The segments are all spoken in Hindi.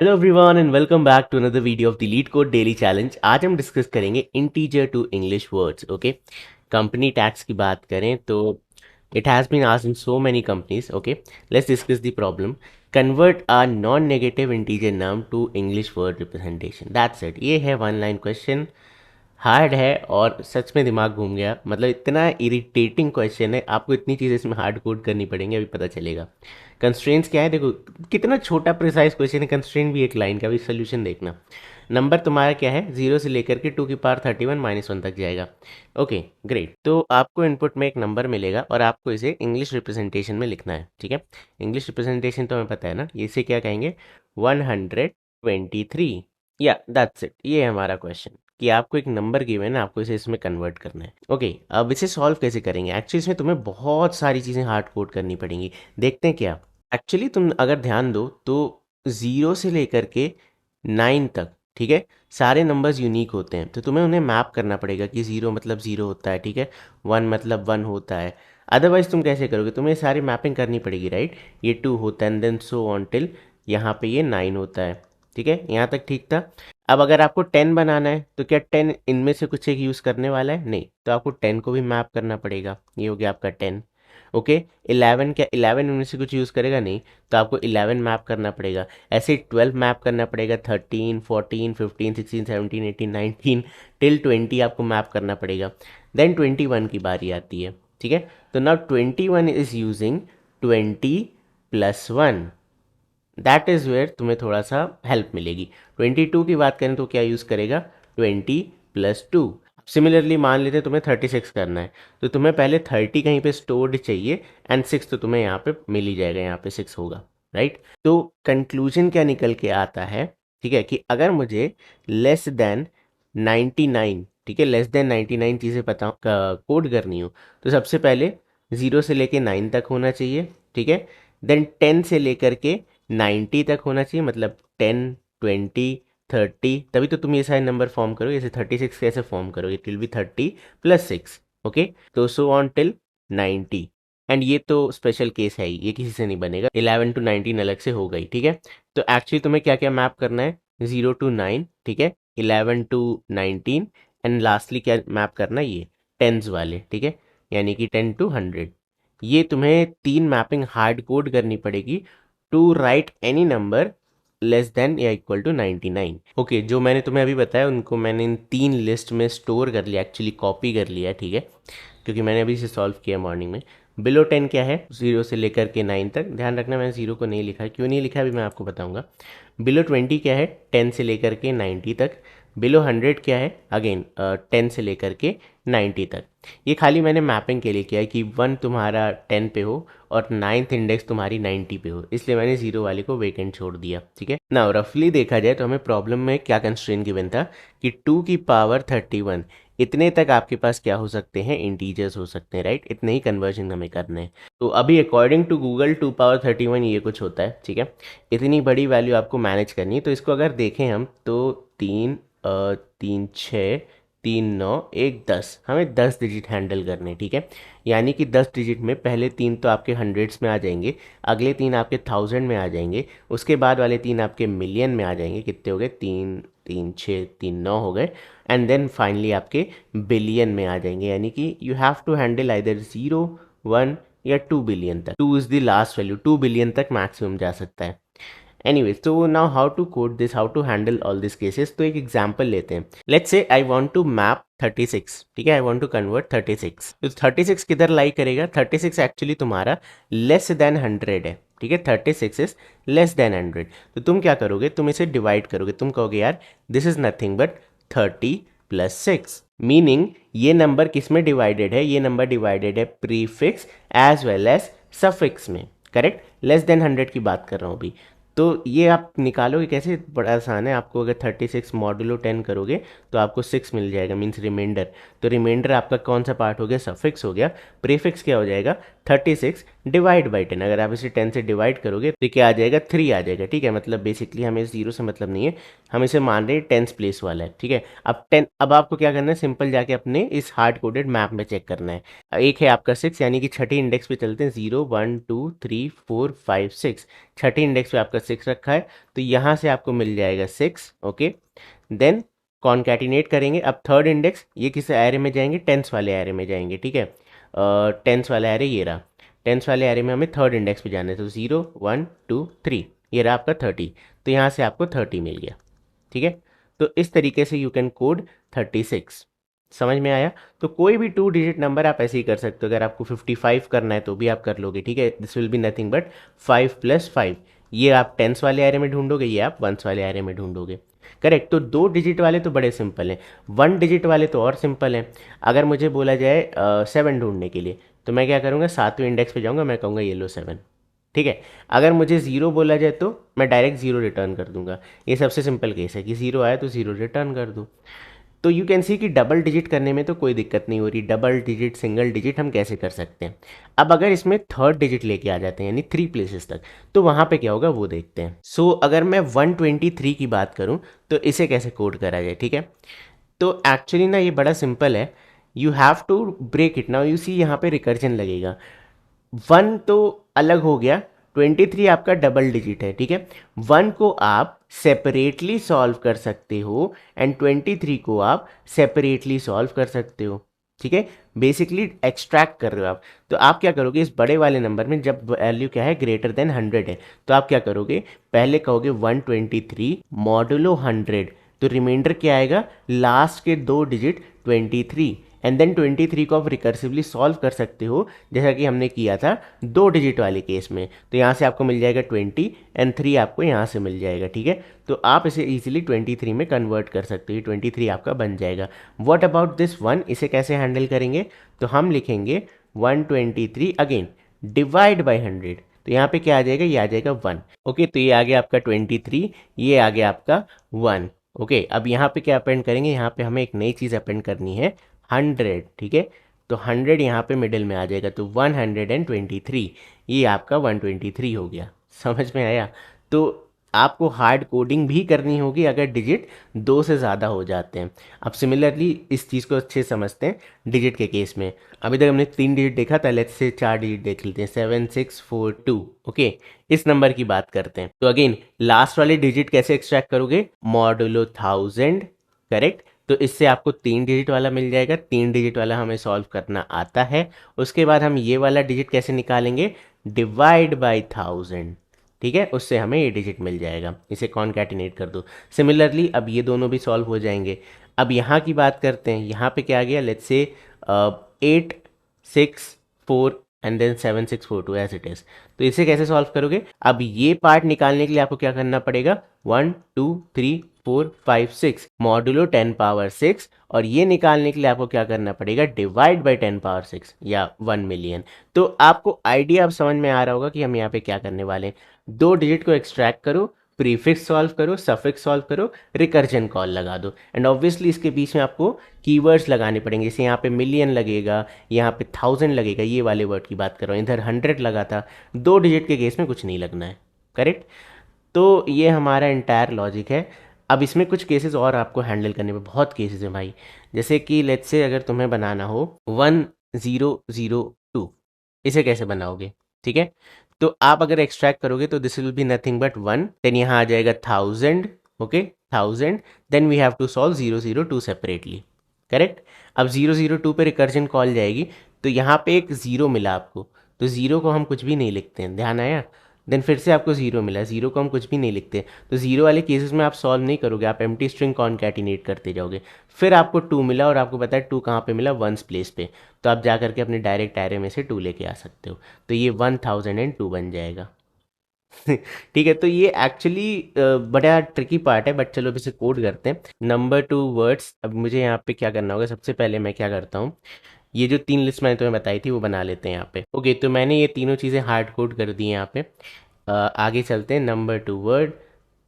Hello everyone and welcome back to another video of the LeetCode daily challenge. आज हम डिस्कस करेंगे integer to English words. Okay, company tags की बात करें तो it has been asked in so many companies. Okay, let's discuss the problem. Convert a non negative integer number to English word representation. That's it. ये है वन लाइन क्वेश्चन, हार्ड है और सच में दिमाग घूम गया। मतलब इतना इरिटेटिंग क्वेश्चन है, आपको इतनी चीज़ें इसमें हार्ड कोड करनी पड़ेंगी, अभी पता चलेगा। कंस्ट्रेंट्स क्या है, देखो कितना छोटा प्रिसाइज क्वेश्चन है। कंस्ट्रेंट भी एक लाइन का, भी सोल्यूशन देखना। नंबर तुम्हारा क्या है, 0 से लेकर के 2 की पावर 31 -1 तक जाएगा। Okay great. तो आपको इनपुट में एक नंबर मिलेगा और आपको इसे इंग्लिश रिप्रेजेंटेशन में लिखना है। ठीक है, इंग्लिश रिप्रेजेंटेशन तो हमें पता है ना, इसे क्या कहेंगे, 123। या दैट्स इट। ये है हमारा क्वेश्चन कि आपको एक नंबर गिवन है, आपको इसे इसमें कन्वर्ट करना है। ओके, अब इसे सॉल्व कैसे करेंगे। एक्चुअली इसमें तुम्हें बहुत सारी चीज़ें हार्ड कोड करनी पड़ेंगी। देखते हैं क्या। एक्चुअली तुम अगर ध्यान दो तो 0 से लेकर के 9 तक, ठीक है, सारे नंबर्स यूनिक होते हैं। तो तुम्हें उन्हें मैप करना पड़ेगा कि 0 मतलब 0 होता है, ठीक है, 1 मतलब 1 होता है। अदरवाइज तुम कैसे करोगे, तुम्हें सारी मैपिंग करनी पड़ेगी, राइट। ये 2 होता है and then so on till यहाँ पे ये 9 होता है। ठीक है, यहाँ तक ठीक था। अब अगर आपको 10 बनाना है तो क्या 10 इनमें से कुछ एक यूज़ करने वाला है, नहीं, तो आपको 10 को भी मैप करना पड़ेगा। ये हो गया आपका 10। ओके, 11, क्या 11 उनमें से कुछ यूज़ करेगा, नहीं, तो आपको 11 मैप करना पड़ेगा। ऐसे ही 12 मैप करना पड़ेगा, 13, 14, 15, 16, 17, 18, 19 टिल 20 आपको मैप करना पड़ेगा। देन 21 की बारी आती है। ठीक है, तो now 21 is using 20 + 1। That is where तुम्हें थोड़ा सा हेल्प मिलेगी। 22 की बात करें तो क्या यूज़ करेगा, 20 + 2। सिमिलरली मान लेते हैं तुम्हें 36 करना है, तो तुम्हें पहले 30 कहीं पे स्टोर्ड चाहिए एंड 6 तो तुम्हें यहाँ पे मिल ही जाएगा, यहाँ पे 6 होगा, राइट। तो कंक्लूजन क्या निकल के आता है, ठीक है, कि अगर मुझे लेस देन 99, ठीक है, लेस देन 99 चीज़ें पता कोड करनी हो, तो सबसे पहले 0 से लेके 9 तक होना चाहिए, ठीक है। देन 10 से लेकर के 90 तक होना चाहिए, मतलब 10, 20, 30, तभी तो तुम ये सारे नंबर फॉर्म करोगे। जैसे 36 कैसे फॉर्म करोगे, इट विल बी 30 + 6। ओके, तो सो ऑन टिल 90। एंड ये तो स्पेशल केस है ही, ये किसी से नहीं बनेगा। 11 to 19 अलग से हो गई, ठीक है। तो एक्चुअली तुम्हें क्या क्या मैप करना है, 0 to 9, ठीक है, 11 to 19 एंड लास्टली क्या मैप करना है, ये टेंस वाले, ठीक है, यानी कि 10 to 100। ये तुम्हें तीन मैपिंग हार्ड कोड करनी पड़ेगी to write any number less than या इक्वल टू 99। ओके, जो मैंने तुम्हें अभी बताया उनको मैंने इन तीन लिस्ट में स्टोर कर लिया, एक्चुअली कॉपी कर लिया, ठीक है, क्योंकि मैंने अभी इसे सॉल्व किया मॉर्निंग में। बिलो 10 क्या है, 0 से लेकर के 9 तक। ध्यान रखना मैंने 0 को नहीं लिखा है, क्यों नहीं लिखा है अभी मैं आपको बताऊंगा। बिलो 20 क्या है, 10 से लेकर के 90 तक। बिलो 100 क्या है, अगेन 10 से लेकर के 90 तक। ये खाली मैंने मैपिंग के लिए किया है कि 1 तुम्हारा 10 पे हो और 9th इंडेक्स तुम्हारी 90 पे हो, इसलिए मैंने 0 वाले को वेकेंट छोड़ दिया। ठीक है ना, रफली देखा जाए तो हमें प्रॉब्लम में क्या कंस्ट्रेंट गिवन था कि 2 की पावर 31, इतने तक आपके पास क्या हो सकते हैं, इंटीजर्स हो सकते हैं, राइट। इतने ही कन्वर्जन हमें करने हैं। तो अभी अकॉर्डिंग टू गूगल 2 पावर 31 ये कुछ होता है, ठीक है। इतनी बड़ी वैल्यू आपको मैनेज करनी है। तो इसको अगर देखें हम तो 3 6 3 9 1 10, हमें 10 डिजिट हैंडल करने, ठीक है। यानी कि 10 डिजिट में पहले 3 तो आपके हंड्रेड्स में आ जाएंगे, अगले 3 आपके थाउजेंड में आ जाएंगे, उसके बाद वाले 3 आपके मिलियन में आ जाएंगे। कितने हो गए, 3 3 6 3 9 हो गए। एंड देन फाइनली आपके बिलियन में आ जाएंगे। यानी कि you have to handle either 0, 1 या 2 बिलियन तक। 2 is the last value, 2 billion तक मैक्सिमम जा सकता है। एनीवेज, तो now how to code this, how to handle all this cases. तो एक एग्जांपल लेते हैं। Let's say I want to map 36, ठीक है, आई वांट टू कन्वर्ट 36। तो 36 किधर लाई करेगा, 36 एक्चुअली तुम्हारा लेस देन 100 है, ठीक है, 36 इज लेस देन 100। तो तुम क्या करोगे, तुम इसे डिवाइड करोगे। तुम कहोगे यार this is nothing but 30 + 6, meaning ये नंबर किस में डिवाइडेड है, ये नंबर डिवाइडेड है prefix as well as suffix में, करेक्ट। लेस देन 100 की बात कर रहा हूँ अभी। तो ये आप निकालोगे कैसे, बड़ा आसान है। आपको अगर 36 मॉडुलो 10 करोगे तो आपको 6 मिल जाएगा, मीन्स रिमाइंडर। तो रिमाइंडर आपका कौन सा पार्ट हो गया, सफिक्स हो गया। प्रीफिक्स क्या हो जाएगा, 36 डिवाइड बाई 10। अगर आप इसे 10 से डिवाइड करोगे तो क्या आ जाएगा, 3 आ जाएगा, ठीक है। मतलब बेसिकली हमें 0 से मतलब नहीं है, हम इसे मान रहे हैं 10th प्लेस वाला है, ठीक है। अब आपको क्या करना है, सिंपल जाके अपने इस हार्ड कोडेड मैप में चेक करना है। एक है आपका 6, यानी कि छठी इंडेक्स पे चलते हैं, 0 1 2 3 4 5 6। छठे इंडेक्स पे आपका 6 रखा है, तो यहाँ से आपको मिल जाएगा 6। ओके, देन कॉन्कैटिनेट करेंगे। अब थर्ड इंडेक्स ये किस एरे में जाएंगे, टेंस वाले एरे में जाएंगे, ठीक है। टेंस वाला एरे ये रहा, टेंस वाले एरे में हमें थर्ड इंडेक्स पे जाना है, तो 0 1 2 3, ये रहा आपका 30, तो यहाँ से आपको 30 मिल गया, ठीक है। तो इस तरीके से यू कैन कोड 36। समझ में आया? तो कोई भी 2 डिजिट नंबर आप ऐसे ही कर सकते हो। अगर आपको 55 करना है तो भी आप कर लोगे, ठीक है। This will be nothing but 5 + 5। ये आप टेंस वाले एरे में ढूंढोगे, ये आप वंस वाले एरे में ढूंढोगे, करेक्ट। तो 2 डिजिट वाले तो बड़े सिंपल हैं, 1 डिजिट वाले तो और सिंपल हैं। अगर मुझे बोला जाए 7 ढूंढने के लिए, तो मैं क्या करूँगा, 7वें इंडेक्स पे जाऊँगा, मैं कहूँगा ये लो 7, ठीक है। अगर मुझे 0 बोला जाए तो मैं डायरेक्ट 0 रिटर्न कर दूंगा। ये सबसे सिंपल केस है कि 0 आया तो 0 रिटर्न कर दूँ। तो यू कैन सी कि डबल डिजिट करने में तो कोई दिक्कत नहीं हो रही। डबल डिजिट, सिंगल डिजिट हम कैसे कर सकते हैं। अब अगर इसमें थर्ड डिजिट लेके आ जाते हैं यानी 3 प्लेसेस तक, तो वहाँ पे क्या होगा वो देखते हैं। सो अगर मैं 123 की बात करूँ तो इसे कैसे कोड करा जाए, ठीक है। तो एक्चुअली ना ये बड़ा सिंपल है। You have to break it. Now you see यहाँ पे रिकर्जन लगेगा। 1 तो अलग हो गया, 23 आपका डबल डिजिट है, ठीक है। 1 को आप सेपरेटली सॉल्व कर सकते हो एंड 23 को आप सेपरेटली सॉल्व कर सकते हो, ठीक है। बेसिकली एक्सट्रैक्ट कर रहे हो आप। तो आप क्या करोगे, इस बड़े वाले नंबर में जब वैल्यू क्या है, ग्रेटर देन 100 है, तो आप क्या करोगे, पहले कहोगे 123 मॉडुलो 100, तो रिमाइंडर क्या आएगा, लास्ट के 2 डिजिट 23, एंड देन 23 को आप रिकर्सिवली सॉल्व कर सकते हो जैसा कि हमने किया था 2 डिजिट वाले केस में। तो यहाँ से आपको मिल जाएगा 20 एंड 3 आपको यहाँ से मिल जाएगा, ठीक है। तो आप इसे इजीली 23 में कन्वर्ट कर सकते हो, 23 आपका बन जाएगा। व्हाट अबाउट दिस 1, इसे कैसे हैंडल करेंगे, तो हम लिखेंगे 123 अगेन डिवाइड बाई 100। तो यहाँ पे क्या आ जाएगा, ये आ जाएगा 1। ओके, तो ये आ गया आपका 23, ये आ गया आपका 1। ओके, अब यहाँ पे क्या अपेंड करेंगे, यहाँ पे हमें एक नई चीज़ अपेंड करनी है, 100, ठीक है। तो 100 यहाँ पे मिडिल में आ जाएगा, तो 123, ये आपका 123 हो गया। समझ में आया? तो आपको हार्ड कोडिंग भी करनी होगी अगर डिजिट 2 से ज़्यादा हो जाते हैं। अब सिमिलरली इस चीज़ को अच्छे से समझते हैं डिजिट के केस में। अभी तक हमने 3 डिजिट देखा था, लेट्स से 4 डिजिट देख लेते हैं, 7642। ओके, इस नंबर की बात करते हैं। तो अगेन लास्ट वाले डिजिट कैसे एक्सट्रैक्ट करोगे, मॉडुलो 1000, करेक्ट। तो इससे आपको 3 डिजिट वाला मिल जाएगा, 3 डिजिट वाला हमें सॉल्व करना आता है। उसके बाद हम ये वाला डिजिट कैसे निकालेंगे, डिवाइड बाई 1000, ठीक है, उससे हमें ये डिजिट मिल जाएगा। इसे कॉन्कैटिनेट कर दो। सिमिलरली अब ये दोनों भी सॉल्व हो जाएंगे। अब यहाँ की बात करते हैं, यहाँ पे क्या आ गया, let's say 864 and then 7642 as it is. तो इसे कैसे सॉल्व करोगे, अब ये पार्ट निकालने के लिए आपको क्या करना पड़ेगा, 1 2 3 4 5 6 मॉडुलो 10 पावर 6, और ये निकालने के लिए आपको क्या करना पड़ेगा, डिवाइड बाई 10 पावर 6 या 1 मिलियन। तो आपको आइडिया अब समझ में आ रहा होगा कि हम यहाँ पे क्या करने वाले हैं। 2 डिजिट को एक्सट्रैक्ट करो, प्रीफिक्स सॉल्व करो, सफिक्स सॉल्व करो, रिकर्जन कॉल लगा दो, एंड ऑब्वियसली इसके बीच में आपको कीवर्ड्स लगाने पड़ेंगे। जैसे यहाँ पे मिलियन लगेगा, यहाँ पे 1000 लगेगा, ये वाले वर्ड की बात कर रहा हूँ। इधर 100 लगा था, 2 डिजिट के केस में कुछ नहीं लगना है, करेक्ट। तो ये हमारा इंटायर लॉजिक है। अब इसमें कुछ केसेस और आपको हैंडल करने में, बहुत केसेस हैं भाई। जैसे कि लेट्स से अगर तुम्हें बनाना हो 1002, इसे कैसे बनाओगे, ठीक है। तो आप अगर एक्सट्रैक्ट करोगे तो this will be nothing but 1, then यहाँ आ जाएगा 1000, okay 1000, then we have to solve 002 separately, correct. अब 002 पे रिकर्जन कॉल जाएगी, तो यहाँ पे एक 0 मिला आपको, तो 0 को हम कुछ भी नहीं लिखते हैं, ध्यान आया। देन फिर से आपको 0 मिला, 0 को हम कुछ भी नहीं लिखते। तो 0 वाले केसेस में आप सॉल्व नहीं करोगे, आप एम्प्टी स्ट्रिंग कॉन्कैटिनेट करते जाओगे। फिर आपको 2 मिला, और आपको पता है 2 कहाँ पे मिला, वंस प्लेस पे, तो आप जा करके अपने डायरेक्ट एरे में से 2 लेके आ सकते हो। तो ये 1002 बन जाएगा। ठीक है, तो ये एक्चुअली बड़ा ट्रिकी पार्ट है, बट चलो अब इसे कोड करते हैं। Number 2 words. अब मुझे यहाँ पे क्या करना होगा, सबसे पहले मैं क्या करता हूँ, ये जो 3 लिस्ट मैंने तुम्हें बताई थी वो बना लेते हैं यहाँ पे। ओके, तो मैंने ये तीनों चीज़ें हार्ड कोड कर दी हैं यहाँ पे। आगे चलते हैं, नंबर 2 वर्ड।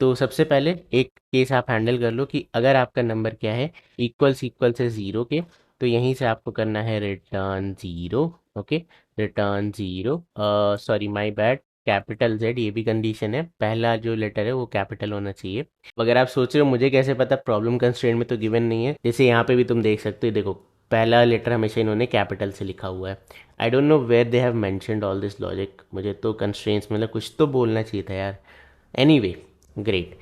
तो सबसे पहले एक केस आप हैंडल कर लो कि अगर आपका नंबर क्या है, इक्वल्स इक्वल से 0 के, तो यहीं से आपको करना है return 0। Okay, return 0, sorry my bad, capital Z, ये भी कंडीशन है, पहला जो लेटर है वो कैपिटल होना चाहिए। अगर आप सोच रहे हो मुझे कैसे पता, प्रॉब्लम कंस्ट्रेंट में तो गिवन नहीं है। जैसे यहाँ पे भी तुम देख सकते हो, देखो पहला लेटर हमेशा इन्होंने कैपिटल से लिखा हुआ है। I don't know where they have mentioned all this logic, मुझे तो कंस्ट्रेंट्स मतलब कुछ तो बोलना चाहिए था यार। Anyway, great.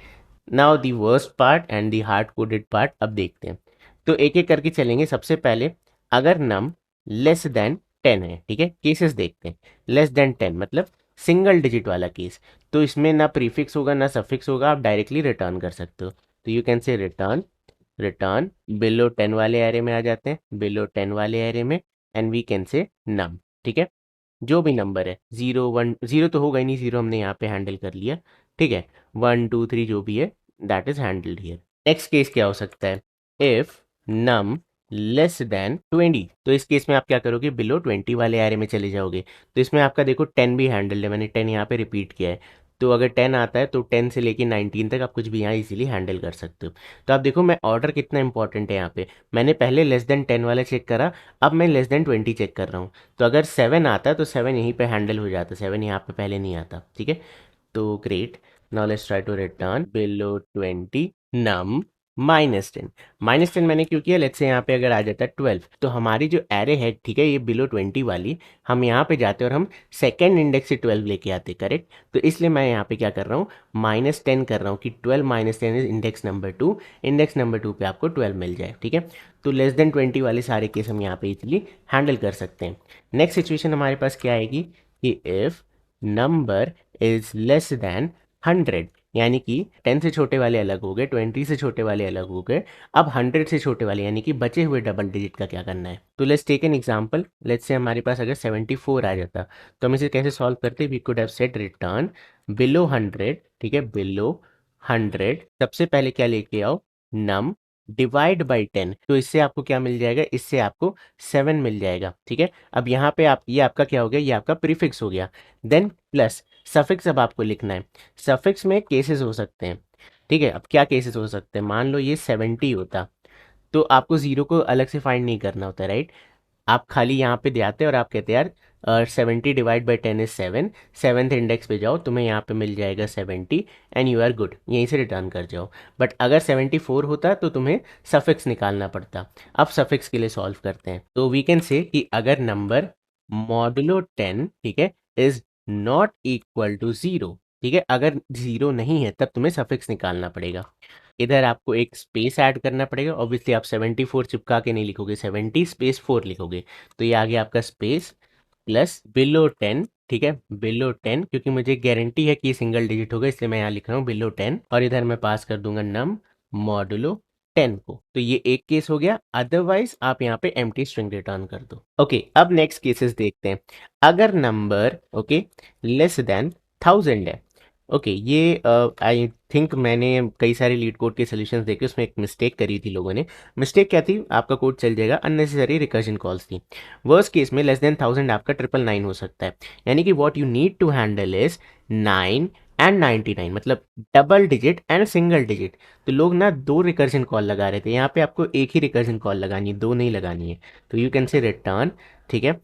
Now the worst part and the hard coded part अब देखते हैं। तो एक एक करके चलेंगे। सबसे पहले अगर नम लेस देन 10 है, ठीक है, केसेस देखते हैं। लेस देन 10 मतलब सिंगल डिजिट वाला केस, तो इसमें ना प्रीफिक्स होगा ना सफिक्स होगा, आप डायरेक्टली रिटर्न कर सकते हो। तो you can say return, return below 10 वाले एरे में आ जाते हैं, बिलो 10 वाले एरे में, एंड वी कैन से नम, ठीक है। जो भी नंबर है, 0 1, 0 तो होगा ही नहीं, 0 हमने यहाँ पे हैंडल कर लिया, ठीक है। 1 2 3 जो भी है that is handled here. Next case क्या हो सकता है, इफ नम लेस देन 20, तो इस केस में आप क्या करोगे, बिलो 20 वाले एरे में चले जाओगे। तो इसमें आपका देखो 10 भी हैंडल्ड है, मैंने 10 यहाँ पे रिपीट किया है। तो अगर 10 आता है तो 10 से लेके 19 तक आप कुछ भी यहाँ इजीली हैंडल कर सकते हो। तो आप देखो मैं ऑर्डर कितना इंपॉर्टेंट है यहाँ पे, मैंने पहले लेस देन 10 वाला चेक करा, अब मैं लेस देन 20 चेक कर रहा हूँ। तो अगर 7 आता है तो 7 यहीं पे हैंडल हो जाता है, 7 यहाँ पे पहले नहीं आता, ठीक है। तो great, now let's try to return below 20 num -10। -10 मैंने क्यों किया, लेट्स से यहाँ पे अगर आ जाता है 12, तो हमारी जो एरे है, ठीक है, ये बिलो 20 वाली, हम यहाँ पे जाते और हम सेकेंड इंडेक्स से 12 लेके आते, करेक्ट। तो इसलिए मैं यहाँ पे क्या कर रहा हूँ, -10 कर रहा हूँ कि 12 -10 is index number 2, index number 2 पे आपको 12 मिल जाए, ठीक है। तो लेस देन 20 वाले सारे केस हम यहाँ पे इजिली हैंडल कर सकते हैं। नेक्स्ट सिचुएशन हमारे पास क्या आएगी कि if number is less than 100, यानी कि 10 से छोटे वाले अलग हो गए, 20 से छोटे वाले अलग हो गए, अब 100 से छोटे वाले यानी कि बचे हुए डबल डिजिट का क्या करना है। तो let's take an example, let's say हमारे पास अगर 74 आ जाता, तो हम इसे कैसे सॉल्व करते, we could have set return below 100, ठीक है, बिलो 100। सबसे पहले क्या लेके आओ, नम डिवाइड बाई 10, तो इससे आपको क्या मिल जाएगा, इससे आपको 7 मिल जाएगा, ठीक है। अब यहाँ पे आप, ये आपका क्या हो गया, ये आपका प्रीफिक्स हो गया। देन प्लस सफिक्स अब आपको लिखना है। सफिक्स में केसेस हो सकते हैं, ठीक है। अब क्या केसेस हो सकते हैं, मान लो ये 70 होता, तो आपको जीरो को अलग से फाइंड नहीं करना होता, राइट। आप खाली यहाँ पे दे आते और आप कहते यार 70 divide by 10 is 7, seventh index पे जाओ, तुम्हें यहाँ पे मिल जाएगा 70 एंड यू आर गुड, यहीं से रिटर्न कर जाओ। बट अगर 74 होता तो तुम्हें सफिक्स निकालना पड़ता। अब सफिक्स के लिए सॉल्व करते हैं। तो वी कैन से कि अगर नंबर मॉडुलो 10, ठीक है, इज नॉट इक्वल टू 0, ठीक है, अगर 0 नहीं है तब तुम्हें सफिक्स निकालना पड़ेगा। इधर आपको एक स्पेस ऐड करना पड़ेगा, ऑब्वियसली आप 74 चिपका के नहीं लिखोगे, 70 स्पेस 4 लिखोगे। तो ये आ गया आपका स्पेस प्लस बिलो 10, ठीक है, बिलो 10, क्योंकि मुझे गारंटी है कि ये सिंगल डिजिट होगा, इसलिए मैं यहाँ लिख रहा हूँ बिलो 10, और इधर मैं पास कर दूंगा नम मॉडुलो 10 को। तो ये एक केस हो गया, अदरवाइज आप यहाँ पे एम्प्टी स्ट्रिंग रिटर्न कर दो। ओके, अब नेक्स्ट केसेस देखते हैं। अगर नंबर ओके लेस देन 1000 है, ओके, ये आई थिंक मैंने कई सारे लीड कोड के सोल्यूशंस देखे, उसमें एक मिस्टेक करी थी लोगों ने। मिस्टेक क्या थी, आपका कोड चल जाएगा, अननेसेसरी रिकर्जन कॉल्स थी। वर्स्ट केस में लेस देन 1000 आपका 999 हो सकता है, यानी कि what you need to handle is 9 and 99, मतलब double digit and single digit. तो लोग ना दो रिकर्जन कॉल लगा रहे थे, यहाँ पे आपको एक ही रिकर्जन कॉल लगानी है, दो नहीं लगानी है। तो यू कैन से रिटर्न, ठीक है।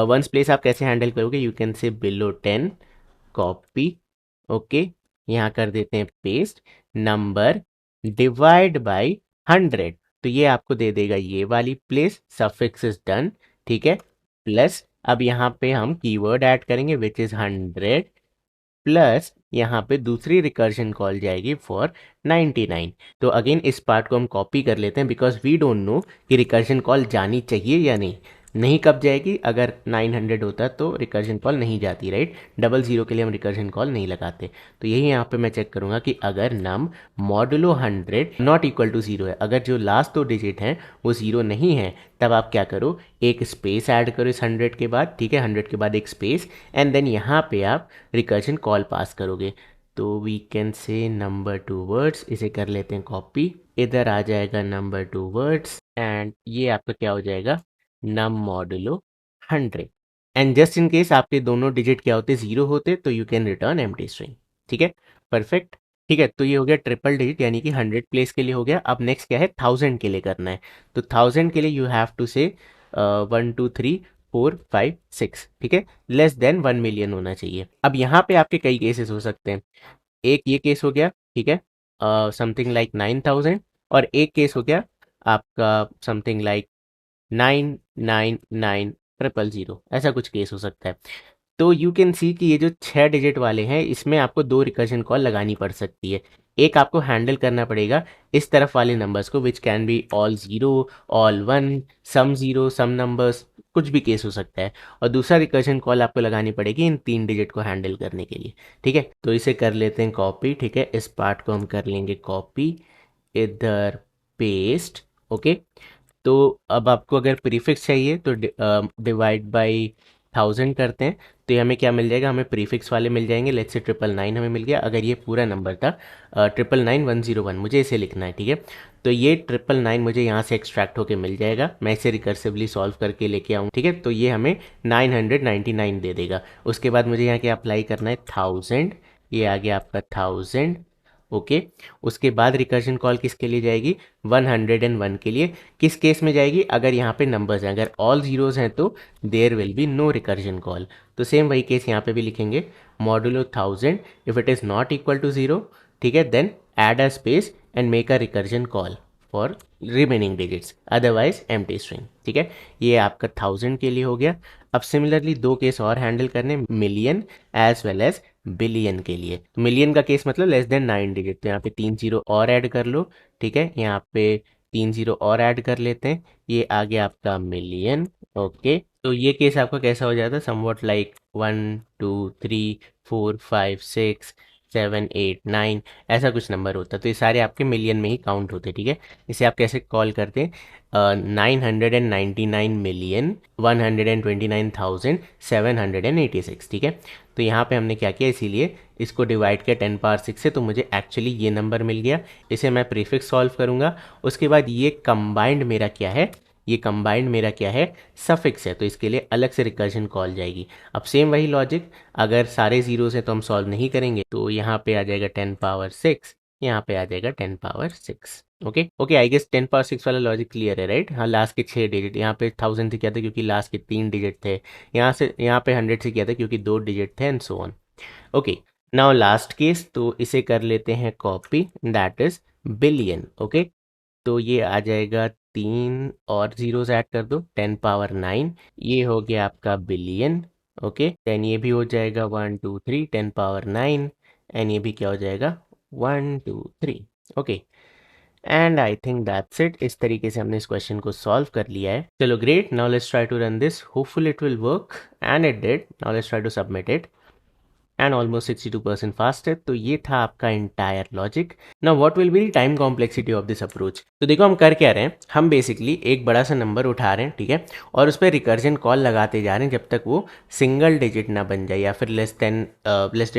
वंस प्लेस आप कैसे हैंडल करोगे, you can say below 10 copy, okay, यहाँ कर देते हैं पेस्ट, नंबर डिवाइड बाई 100, तो ये आपको दे देगा ये वाली प्लेस, सफिक्स इज डन, ठीक है। प्लस अब यहाँ पे हम कीवर्ड ऐड करेंगे विच इज 100, प्लस यहाँ पे दूसरी रिकर्जन कॉल जाएगी फॉर 99। तो अगेन इस पार्ट को हम कॉपी कर लेते हैं, बिकॉज वी डोंट नो कि रिकर्जन कॉल जानी चाहिए या नहीं। नहीं कब जाएगी, अगर 900 होता तो रिकर्जन कॉल नहीं जाती, राइट। 00 के लिए हम रिकर्जन कॉल नहीं लगाते। तो यही यहाँ पे मैं चेक करूंगा कि अगर नम मॉडुलो 100 नॉट इक्वल टू 0 है, अगर जो लास्ट दो डिजिट हैं वो 0 नहीं है, तब आप क्या करो, एक स्पेस ऐड करो इस 100 के बाद, ठीक है, 100 के बाद एक स्पेस, एंड देन यहाँ पे आप रिकर्जन कॉल पास करोगे। तो we can say number 2 words, इसे कर लेते हैं कॉपी, इधर आ जाएगा नंबर 2 वर्ड्स, एंड ये आपका क्या हो जाएगा, num modulo 100। And just in case आपके दोनों डिजिट क्या होते, 0 होते, तो you can return empty string, ठीक है, परफेक्ट। ठीक है, तो ये हो गया ट्रिपल डिजिट यानी कि 100 प्लेस के लिए हो गया। अब नेक्स्ट क्या है, 1000 के लिए करना है। तो 1000 के लिए यू हैव टू से 1 2 3 4 5 6, ठीक है, लेस देन 1 मिलियन होना चाहिए। अब यहाँ पे आपके कई केसेस हो सकते हैं। एक ये केस हो गया, ठीक है, समथिंग लाइक 9000, और एक केस हो गया आपका समथिंग लाइक 99900, ऐसा कुछ केस हो सकता है। तो यू कैन सी कि ये जो 6 डिजिट वाले हैं इसमें आपको 2 रिकर्जन कॉल लगानी पड़ सकती है। एक आपको हैंडल करना पड़ेगा इस तरफ वाले नंबर्स को, which can be all zero, all one, some zero, some numbers, कुछ भी केस हो सकता है। और दूसरा रिकर्जन कॉल आपको लगानी पड़ेगी इन 3 डिजिट को हैंडल करने के लिए। ठीक है, तो इसे कर लेते हैं कॉपी। ठीक है, इस पार्ट को हम कर लेंगे कॉपी, इधर पेस्ट। ओके, तो अब आपको अगर प्रीफिक्स चाहिए तो डिवाइड बाई 1000 करते हैं, तो ये हमें क्या मिल जाएगा, हमें प्रीफिक्स वाले मिल जाएंगे। लेट्स से 999 हमें मिल गया। अगर ये पूरा नंबर था 999101, मुझे इसे लिखना है। ठीक है, तो ये 999 मुझे यहाँ से एक्सट्रैक्ट होके मिल जाएगा। मैं इसे रिकर्सिवली सॉल्व करके लेके आऊँ। ठीक है, तो ये हमें 999 दे देगा। उसके बाद मुझे यहाँ के अप्लाई करना है 1000, ये आ गया आपका 1000। ओके, उसके बाद रिकर्जन कॉल किसके लिए जाएगी, 101 के लिए। किस केस में जाएगी, अगर यहाँ पे नंबर्स हैं, अगर ऑल जीरोज हैं तो there will be no recursion call. तो सेम वही केस यहाँ पे भी लिखेंगे, modulo 1000, if it is not equal to zero, ठीक है, then add a space and make a recursion call for remaining digits, otherwise empty string. ठीक है, ये आपका 1000 के लिए हो गया। अब सिमिलरली 2 केस और हैंडल करने, million as well as billion के लिए। मिलियन का केस मतलब लेस देन 9 डिजिट, तो यहाँ पे 3 जीरो और ऐड कर लो। ठीक है, यहाँ पे 3 जीरो और ऐड कर लेते हैं, ये आ गया आपका मिलियन। ओके, तो ये केस आपका कैसा हो जाता है, समवॉट लाइक 1 2 3 4 5 6 7 8 9, ऐसा कुछ नंबर होता है। तो ये सारे आपके मिलियन में ही काउंट होते हैं। ठीक है, इसे आप कैसे कॉल करते हैं, 999,129,786। ठीक है, तो यहाँ पे हमने क्या किया, इसीलिए इसको डिवाइड किया 10 पावर 6 से, तो मुझे एक्चुअली ये नंबर मिल गया। इसे मैं प्रीफिक्स सॉल्व करूँगा। उसके बाद ये कंबाइंड मेरा क्या है, ये कंबाइंड मेरा क्या है, सफिक्स है, तो इसके लिए अलग से रिकर्जन कॉल जाएगी। अब सेम वही लॉजिक, अगर सारे जीरोस हैं तो हम सॉल्व नहीं करेंगे, तो यहाँ पे आ जाएगा 10 पावर 6, यहाँ पे आ जाएगा 10 power 6। Okay okay, I guess 10 power 6 वाला लॉजिक क्लियर है, राइट। हाँ, लास्ट के 6 डिजिट, यहाँ पे 1000 से किया था क्योंकि लास्ट के 3 डिजिट थे, यहाँ पे 100 से किया था क्योंकि 2 डिजिट थे, and so on. Okay, now last case, तो इसे कर लेते हैं copy, that is billion. Okay, तो ये आ जाएगा, 3 और जीरोस ऐड कर दो, 10 पावर 9, ये हो गया आपका बिलियन। ओके, देन ये भी हो जाएगा 1 2 3, 10 पावर 9, एंड ये भी क्या हो जाएगा, 1 2 3। Okay, and I think that's it. इस तरीके से हमने इस क्वेश्चन को सॉल्व कर लिया है। चलो great, now let's try to run this, hopefully it will work, and it did. Now let's try to submit it, and almost 62% fast है। तो ये था आपका entire logic. Now what will be the time complexity of this approach. तो देखो हम कर क्या रहे हैं, हम बेसिकली एक बड़ा सा नंबर उठा रहे हैं, ठीक है, और उस पर रिकर्जन कॉल लगाते जा रहे हैं जब तक वो सिंगल डिजिट ना बन जाए, या फिर लेस देन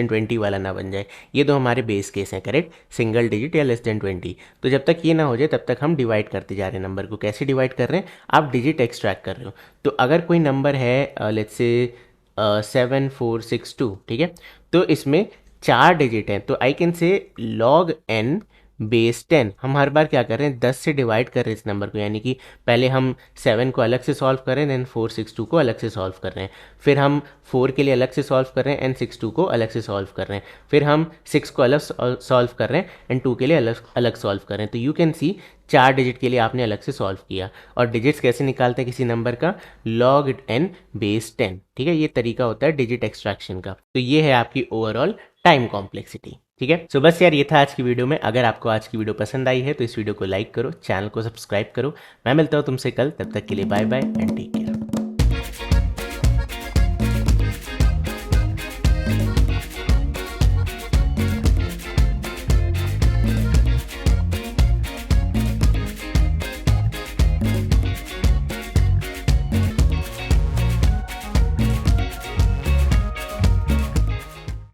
20 वाला ना बन जाए। ये दो हमारे बेस केस हैं, करेक्ट, सिंगल डिजिट या लेस देन 20। तो जब तक ये ना हो जाए तब तक हम डिवाइड करते जा रहे हैं नंबर को। कैसे डिवाइड कर रहे हैं, आप डिजिट एक्सट्रैक्ट कर रहे हो। तो अगर कोई नंबर है लेट्स से 7462, ठीक है, तो इसमें 4 डिजिट हैं, तो I can say log n base 10। हम हर बार क्या कर रहे हैं, 10 से डिवाइड कर रहे हैं इस नंबर को, यानी कि पहले हम 7 को अलग से सॉल्व कर रहे हैं, देन 462 को अलग से सॉल्व कर रहे हैं, फिर हम 4 के लिए अलग से सॉल्व कर रहे हैं एंड 62 को अलग से सॉल्व कर रहे हैं, फिर हम 6 को अलग सॉल्व कर रहे हैं एंड 2 के लिए अलग अलग सॉल्व कर रहे हैं। तो यू कैन सी 4 डिजिट के लिए आपने अलग से सॉल्व किया। और डिजिट्स कैसे निकालते हैं किसी नंबर का, लॉग एन बेस 10। ठीक है, ये तरीका होता है डिजिट एक्सट्रैक्शन का। तो ये है आपकी ओवरऑल टाइम कॉम्प्लेक्सिटी। ठीक है, सो बस यार, ये था आज की वीडियो में। अगर आपको आज की वीडियो पसंद आई है तो इस वीडियो को लाइक करो, चैनल को सब्सक्राइब करो। मैं मिलता हूँ तुमसे कल, तब तक के लिए bye bye and take care.